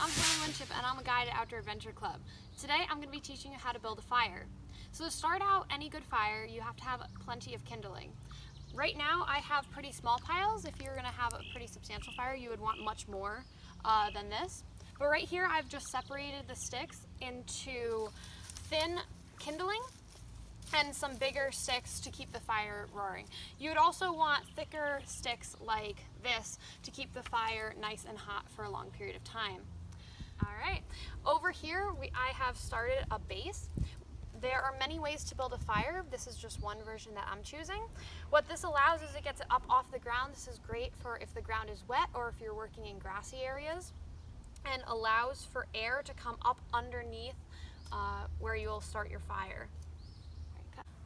I'm Hayley Winship and I'm a guide at Outdoor Adventure Club. Today I'm going to be teaching you how to build a fire. So to start out any good fire, you have to have plenty of kindling. Right now I have pretty small piles. If you're going to have a pretty substantial fire, you would want much more than this. But right here I've just separated the sticks into thin kindling and some bigger sticks to keep the fire roaring. You would also want thicker sticks like this to keep the fire nice and hot for a long period of time. All right, over here I have started a base. There are many ways to build a fire. This is just one version that I'm choosing. What this allows is it gets it up off the ground. This is great for if the ground is wet or if you're working in grassy areas, and allows for air to come up underneath where you will start your fire.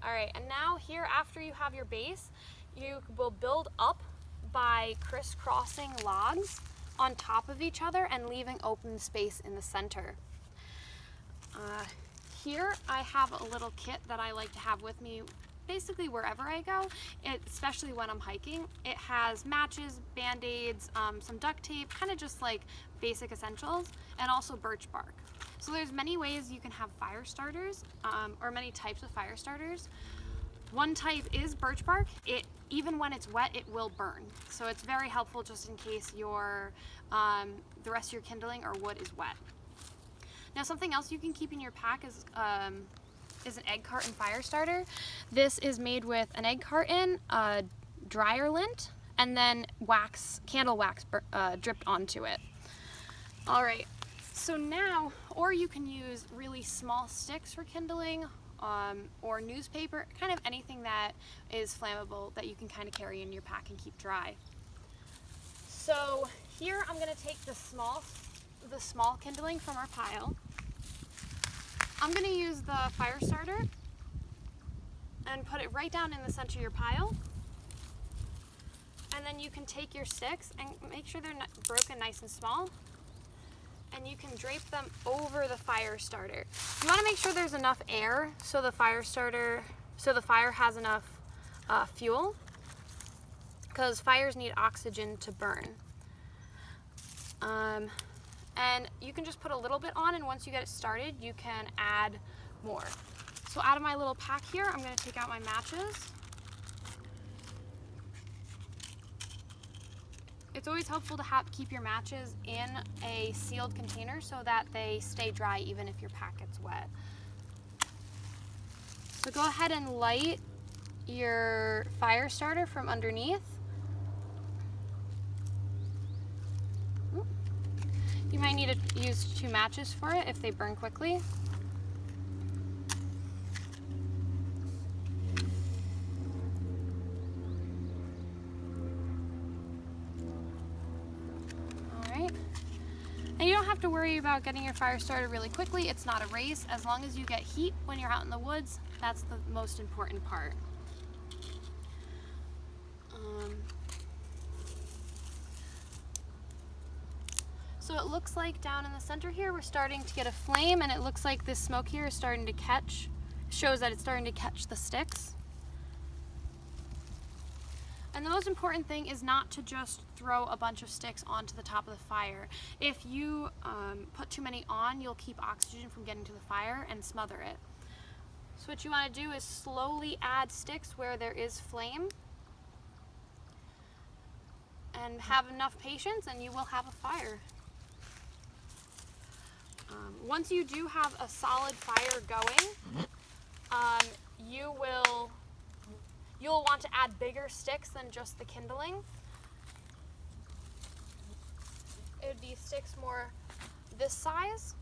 All right, and now here after you have your base, you will build up by crisscrossing logs on top of each other and leaving open space in the center. Here I have a little kit that I like to have with me basically wherever I go, especially when I'm hiking. It has matches, band-aids, some duct tape, kind of just like basic essentials, and also birch bark. So there's many ways you can have fire starters, or many types of fire starters. One type is birch bark. Even when it's wet, it will burn. So it's very helpful just in case the rest of your kindling or wood is wet. Now something else you can keep in your pack is an egg carton fire starter. This is made with an egg carton, dryer lint, and then candle wax dripped onto it. All right. So now, or you can use really small sticks for kindling, or newspaper, kind of anything that is flammable that you can kind of carry in your pack and keep dry. So here I'm going to take the small kindling from our pile. I'm going to use the fire starter and put it right down in the center of your pile. And then you can take your sticks and make sure they're broken nice and small, and you can drape them over the fire starter. You want to make sure there's enough air so the fire has enough fuel, because fires need oxygen to burn. And you can just put a little bit on, and once you get it started, you can add more. So out of my little pack here, I'm going to take out my matches. It's always helpful to keep your matches in a sealed container so that they stay dry even if your pack gets wet. So go ahead and light your fire starter from underneath. You might need to use 2 matches for it if they burn quickly. And you don't have to worry about getting your fire started really quickly. It's not a race. As long as you get heat when you're out in the woods, that's the most important part. So it looks like down in the center here, we're starting to get a flame, and it looks like this smoke here is starting to shows that it's starting to catch the sticks. And the most important thing is not to just throw a bunch of sticks onto the top of the fire. If you put too many on, you'll keep oxygen from getting to the fire and smother it. So what you want to do is slowly add sticks where there is flame, and have enough patience and you will have a fire. Once you do have a solid fire going, you'll want to add bigger sticks than just the kindling. It would be sticks more this size.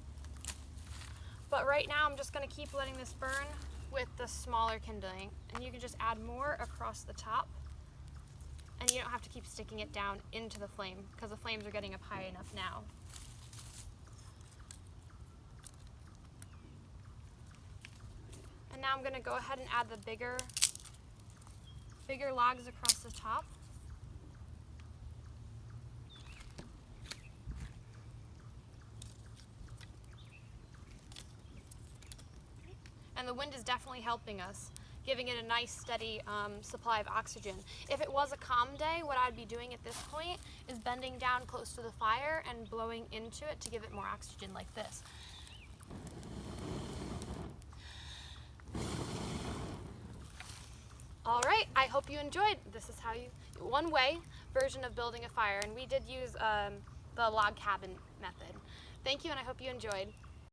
But right now I'm just going to keep letting this burn with the smaller kindling. And you can just add more across the top. And you don't have to keep sticking it down into the flame because the flames are getting up high enough now. And now I'm going to go ahead and add the bigger logs across the top. And the wind is definitely helping us. giving it a nice steady supply of oxygen. If it was a calm day, what I'd be doing at this point is bending down close to the fire and blowing into it to give it more oxygen like this. All right, I hope you enjoyed. This is how one way version of building a fire, and we did use the log cabin method. Thank you, and I hope you enjoyed.